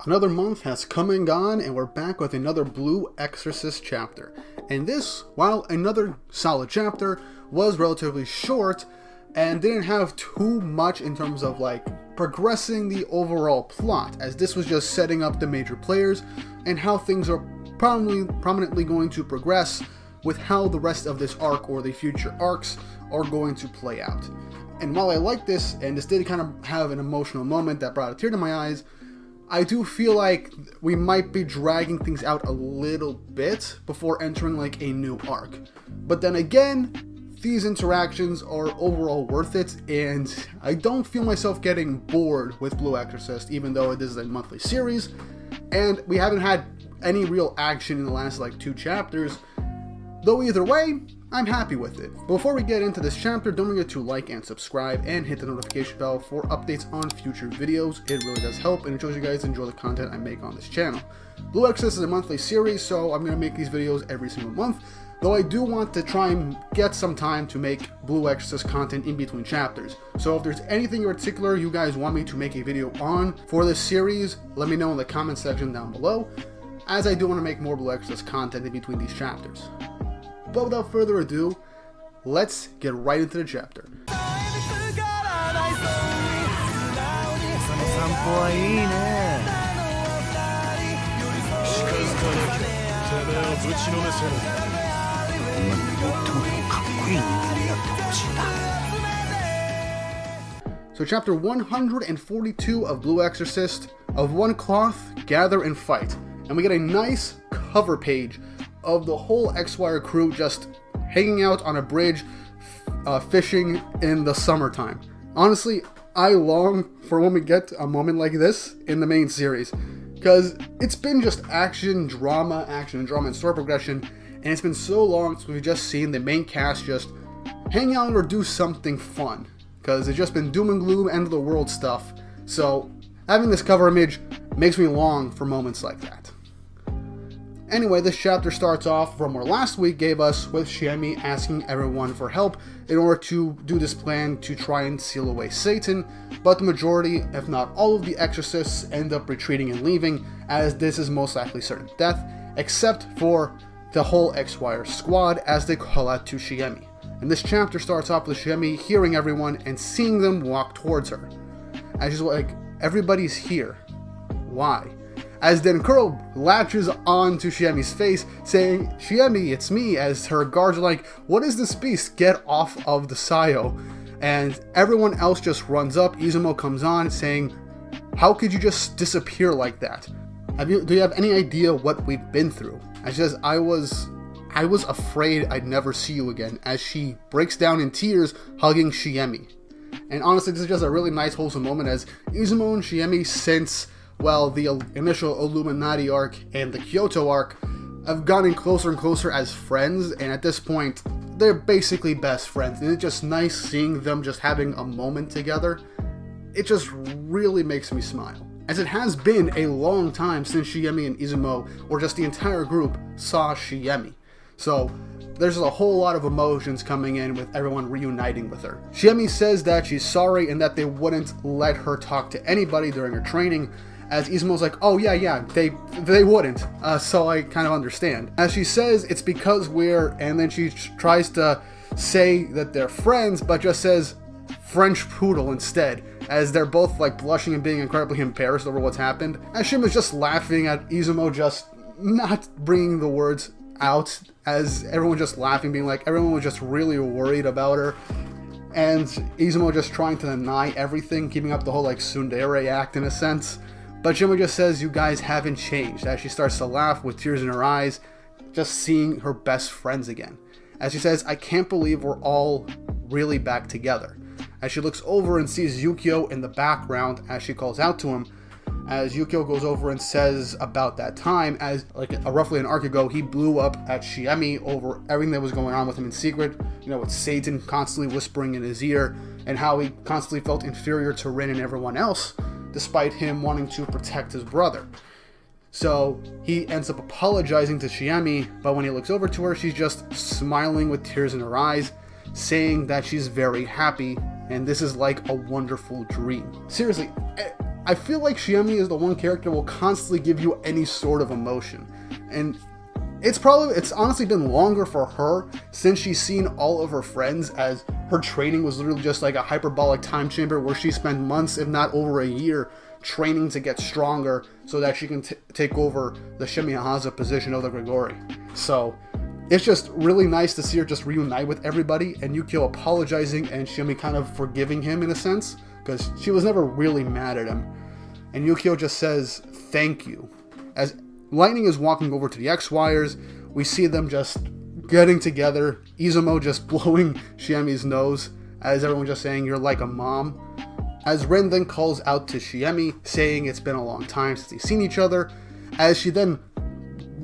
Another month has come and gone, and we're back with another Blue Exorcist chapter. And this, while another solid chapter, was relatively short and didn't have too much in terms of like progressing the overall plot, as this was just setting up the major players and how things are prominently going to progress with how the rest of this arc or the future arcs are going to play out. And while I like this, and this did kind of have an emotional moment that brought a tear to my eyes, I do feel like we might be dragging things out a little bit before entering like a new arc. But then again, these interactions are overall worth it, and I don't feel myself getting bored with Blue Exorcist, even though it is a monthly series, and we haven't had any real action in the last like 2 chapters. Though either way, I'm happy with it. Before we get into this chapter, don't forget to like and subscribe and hit the notification bell for updates on future videos. It really does help, and it shows you guys enjoy the content I make on this channel. Blue Exorcist is a monthly series, so I'm going to make these videos every single month, though I do want to try and get some time to make Blue Exorcist content in between chapters. So if there's anything in particular you guys want me to make a video on for this series, let me know in the comment section down below, as I do want to make more Blue Exorcist content in between these chapters. But without further ado, let's get right into the chapter. So chapter 142 of Blue Exorcist, Of One Cloth, Gather and Fight. And we get a nice cover page of the whole X-Wire crew just hanging out on a bridge, fishing in the summertime. Honestly, I long for when we get a moment like this in the main series, because it's been just action, drama, and story progression, and it's been so long since we've just seen the main cast just hang out or do something fun, because it's just been doom and gloom, end of the world stuff. So having this cover image makes me long for moments like that. Anyway, this chapter starts off from where last week gave us, with Shiemi asking everyone for help in order to do this plan to try and seal away Satan, but the majority, if not all of the exorcists, end up retreating and leaving, as this is most likely certain death, except for the whole X-Wire squad as they call out to Shiemi. And this chapter starts off with Shiemi hearing everyone and seeing them walk towards her. And she's like, everybody's here. Why? As Denkuro latches on to Shiemi's face, saying, "Shiemi, it's me," as her guards are like, "What is this beast? Get off of the Sayo." And everyone else just runs up. Izumo comes on, saying, "How could you just disappear like that? Do you have any idea what we've been through?" And she says, I was afraid I'd never see you again," as she breaks down in tears, hugging Shiemi. And honestly, this is just a really nice, wholesome moment, as Izumo and Shiemi, since, well, the initial Illuminati arc and the Kyoto arc, have gotten closer and closer as friends, and at this point, they're basically best friends, and it's just nice seeing them just having a moment together. It just really makes me smile, as it has been a long time since Shiemi and Izumo, or just the entire group, saw Shiemi. So there's a whole lot of emotions coming in with everyone reuniting with her. Shiemi says that she's sorry and that they wouldn't let her talk to anybody during her training, as Izumo's like, "Oh yeah, they wouldn't, so I kind of understand." As she says, it's because we're, and then she tries to say that they're friends, but just says French poodle instead, as they're both like blushing and being incredibly embarrassed over what's happened. As Shima's just laughing at Izumo just not bringing the words out, as everyone just laughing, being like everyone was just really worried about her. And Izumo just trying to deny everything, keeping up the whole like tsundere act in a sense. But Shima just says, "You guys haven't changed," as she starts to laugh with tears in her eyes, just seeing her best friends again. As she says, "I can't believe we're all really back together." As she looks over and sees Yukio in the background as she calls out to him, as Yukio goes over and says about that time, as like roughly an arc ago, he blew up at Shiemi over everything that was going on with him in secret, you know, with Satan constantly whispering in his ear, and how he constantly felt inferior to Rin and everyone else, despite him wanting to protect his brother. So he ends up apologizing to Shiemi, but when he looks over to her, she's just smiling with tears in her eyes, saying that she's very happy, and this is like a wonderful dream. Seriously, I feel like Shiemi is the one character that will constantly give you any sort of emotion. And it's honestly been longer for her since she's seen all of her friends, as her training was literally just like a hyperbolic time chamber where she spent months, if not over a year, training to get stronger so that she can take over the Shemihaza position of the Grigori. So it's just really nice to see her just reunite with everybody, and Yukio apologizing and Shiemi kind of forgiving him in a sense, because she was never really mad at him. And Yukio just says, "Thank you." As Lightning is walking over to the X-Wires, we see them just getting together, Izumo just blowing Shiemi's nose, as everyone just saying, "You're like a mom." As Rin then calls out to Shiemi, saying it's been a long time since they've seen each other, as she then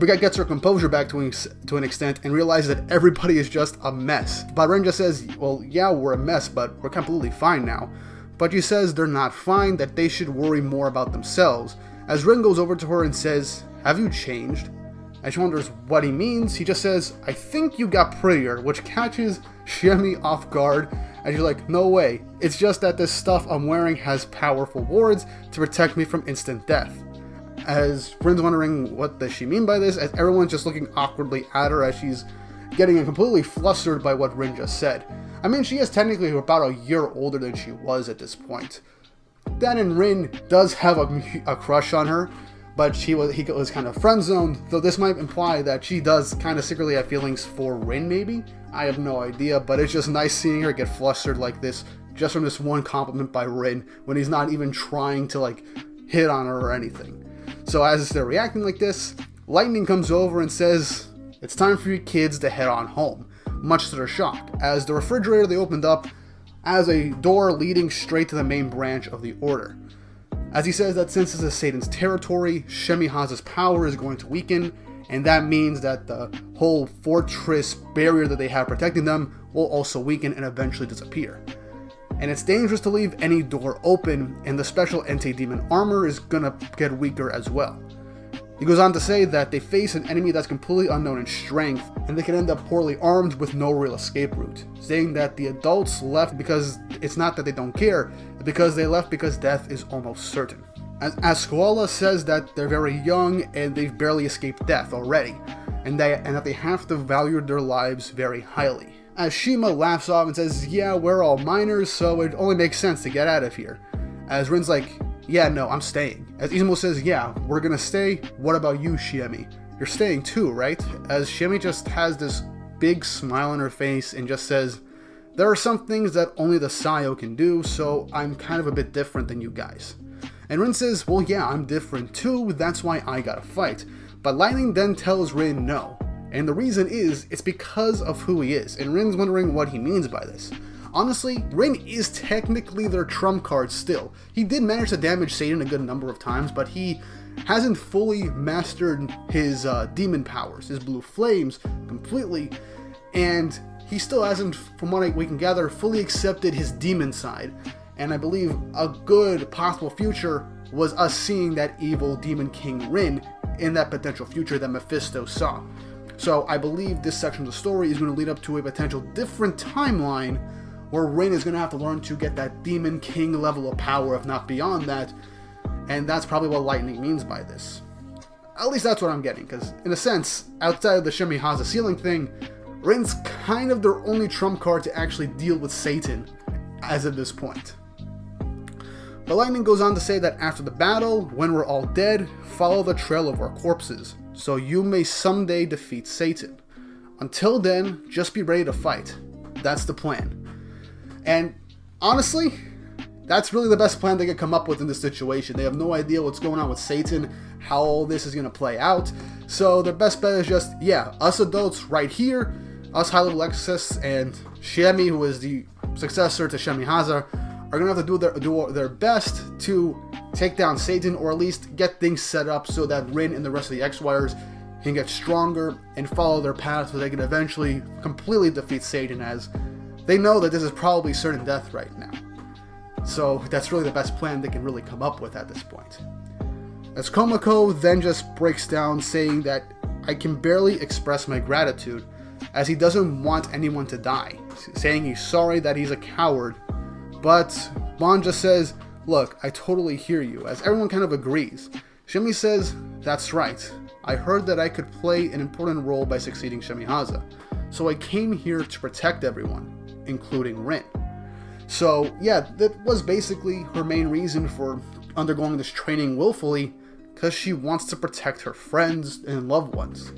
gets her composure back to an extent and realizes that everybody is just a mess. But Rin just says, "Well, yeah, we're a mess, but we're completely fine now." But she says they're not fine, that they should worry more about themselves. As Rin goes over to her and says, "Have you changed?" And she wonders what he means. He just says, "I think you got prettier," which catches Shiemi off guard. And she's like, "No way. It's just that this stuff I'm wearing has powerful wards to protect me from instant death." As Rin's wondering what does she mean by this, as everyone's just looking awkwardly at her as she's getting completely flustered by what Rin just said. I mean, she is technically about a year older than she was at this point. Dan and Rin does have a crush on her, but he was kind of friend-zoned, though this might imply that she does kind of secretly have feelings for Rin, maybe? I have no idea, but it's just nice seeing her get flustered like this, just from this one compliment by Rin, when he's not even trying to, like, hit on her or anything. So as they're reacting like this, Lightning comes over and says, "It's time for you kids to head on home," much to their shock, as the refrigerator they opened up as a door leading straight to the main branch of the Order. As he says that since this is Satan's territory, Shemihaza's power is going to weaken, and that means that the whole fortress barrier that they have protecting them will also weaken and eventually disappear. And it's dangerous to leave any door open, and the special anti-demon armor is gonna get weaker as well. He goes on to say that they face an enemy that's completely unknown in strength, and they can end up poorly armed with no real escape route, saying that the adults left because it's not that they don't care, it's because they left because death is almost certain. As Koala says that they're very young and they've barely escaped death already, and that they have to value their lives very highly. As Shima laughs off and says, "Yeah, we're all minors, so it only makes sense to get out of here." As Rin's like, "Yeah, no, I'm staying." As Izumo says, "Yeah, we're gonna stay. What about you, Shiemi? You're staying too, right?" As Shiemi just has this big smile on her face and just says, "There are some things that only the Sayo can do, so I'm kind of a bit different than you guys." And Rin says, "Well, yeah, I'm different too, that's why I gotta fight." But Lightning then tells Rin no. And the reason is, it's because of who he is, and Rin's wondering what he means by this. Honestly, Rin is technically their trump card still. He did manage to damage Satan a good number of times, but he hasn't fully mastered his demon powers, his blue flames, completely, and he still hasn't, from what we can gather, fully accepted his demon side. And I believe a good possible future was us seeing that evil Demon King Rin in that potential future that Mephisto saw. So I believe this section of the story is going to lead up to a potential different timeline where Rin is going to have to learn to get that Demon King level of power, if not beyond that, and that's probably what Lightning means by this. At least that's what I'm getting, because in a sense, outside of the Shemihaza ceiling thing, Rin's kind of their only trump card to actually deal with Satan as of this point. But Lightning goes on to say that after the battle, when we're all dead, follow the trail of our corpses, so you may someday defeat Satan. Until then, just be ready to fight. That's the plan. And honestly, that's really the best plan they could come up with in this situation. They have no idea what's going on with Satan, how all this is going to play out. So their best bet is just, yeah, us adults right here, us high-level exorcists, and Shiemi, who is the successor to Shemihaza, are going to have to do their best to take down Satan, or at least get things set up so that Rin and the rest of the X-Wires can get stronger and follow their path so they can eventually completely defeat Satan, as they know that this is probably certain death right now. So that's really the best plan they can really come up with at this point. As Komako then just breaks down, saying that I can barely express my gratitude, as he doesn't want anyone to die, saying he's sorry that he's a coward. But Bon just says, Look, I totally hear you, as everyone kind of agrees. Shiemi says, that's right. I heard that I could play an important role by succeeding Shemihaza, so I came here to protect everyone, including Rin. So yeah, that was basically her main reason for undergoing this training willfully, because she wants to protect her friends and loved ones.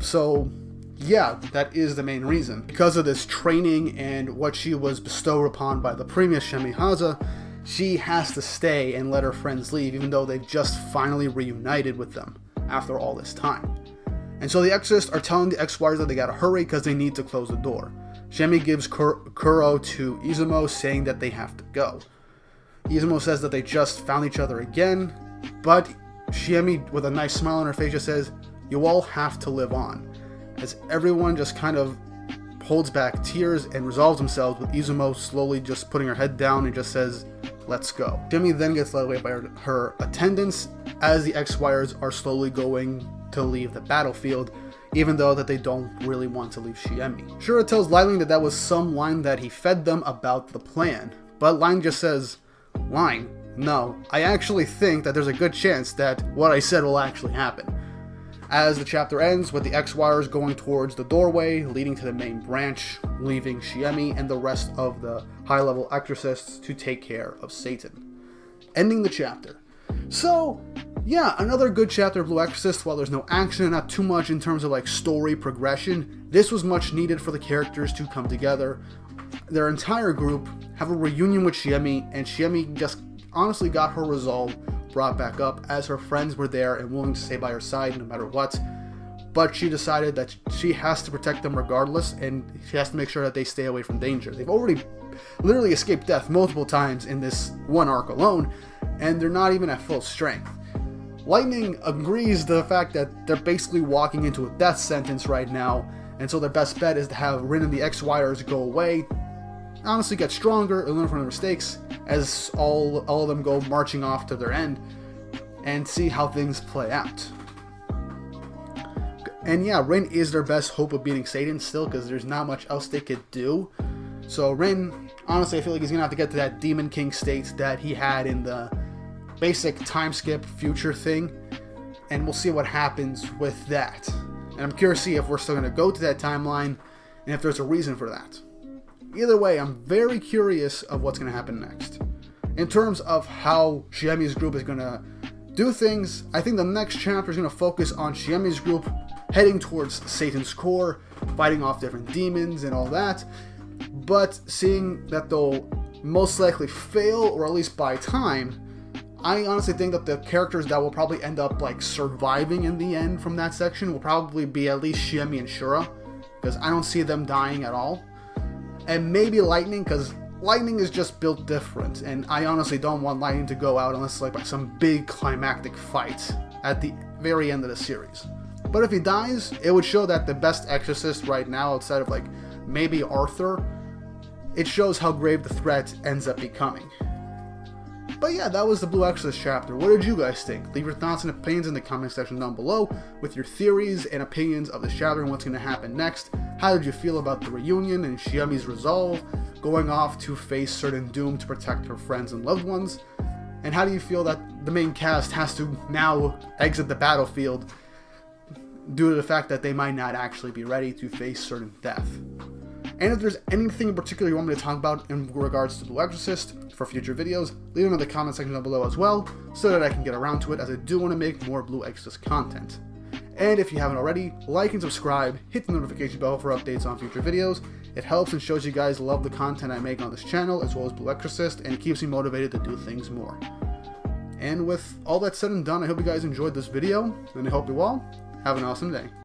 So yeah, that is the main reason. Because of this training and what she was bestowed upon by the previous Shemihaza, she has to stay and let her friends leave, even though they've just finally reunited with them after all this time. And so the Exorcists are telling the X-Wires that they gotta hurry because they need to close the door. Shiemi gives Kuro to Izumo, saying that they have to go. Izumo says that they just found each other again, but Shiemi, with a nice smile on her face, just says, you all have to live on. As everyone just kind of holds back tears and resolves themselves, with Izumo slowly just putting her head down and just says, let's go. Shiemi then gets led away by her attendants as the X-Wires are slowly going to leave the battlefield, even though that they don't really want to leave Shiemi. Shura tells Liling that that was some line that he fed them about the plan, but Line just says, Line, no, I actually think that there's a good chance that what I said will actually happen. As the chapter ends with the X-Wires going towards the doorway leading to the main branch, leaving Shiemi and the rest of the high-level Exorcists to take care of Satan. Ending the chapter. So, yeah, another good chapter of Blue Exorcist. While there's no action and not too much in terms of like story progression, this was much needed for the characters to come together. Their entire group have a reunion with Shiemi, and Shiemi just honestly got her resolve brought back up, as her friends were there and willing to stay by her side no matter what. But she decided that she has to protect them regardless, and she has to make sure that they stay away from danger. They've already literally escaped death multiple times in this one arc alone, and they're not even at full strength. Lightning agrees to the fact that they're basically walking into a death sentence right now, and so their best bet is to have Rin and the X-Wires go away, honestly get stronger and learn from their mistakes, as all of them go marching off to their end, and see how things play out. And yeah, Rin is their best hope of beating Satan still, because there's not much else they could do. So Rin, honestly, I feel like he's going to have to get to that Demon King state that he had in the basic time skip future thing, and we'll see what happens with that. And I'm curious to see if we're still going to go to that timeline, and if there's a reason for that. Either way, I'm very curious of what's going to happen next. In terms of how Shiemi's group is going to do things, I think the next chapter is going to focus on Shiemi's group heading towards Satan's core, fighting off different demons and all that. But seeing that they'll most likely fail, or at least buy time, I honestly think that the characters that will probably end up like surviving in the end from that section will probably be at least Shiemi and Shura, because I don't see them dying at all. And maybe Lightning, because Lightning is just built different, and I honestly don't want Lightning to go out unless like by some big climactic fight at the very end of the series. But if he dies, it would show that the best Exorcist right now, outside of like maybe Arthur, it shows how grave the threat ends up becoming. But yeah, that was the Blue Exorcist chapter. What did you guys think? Leave your thoughts and opinions in the comment section down below with your theories and opinions of this chapter and what's going to happen next. How did you feel about the reunion and Shiemi's resolve, going off to face certain doom to protect her friends and loved ones? And how do you feel that the main cast has to now exit the battlefield due to the fact that they might not actually be ready to face certain death? And if there's anything in particular you want me to talk about in regards to Blue Exorcist for future videos, leave them in the comment section down below as well, so that I can get around to it, as I do want to make more Blue Exorcist content. And if you haven't already, like and subscribe, hit the notification bell for updates on future videos. It helps and shows you guys love the content I make on this channel, as well as Blue Exorcist, and it keeps me motivated to do things more. And with all that said and done, I hope you guys enjoyed this video, and I hope you all have an awesome day.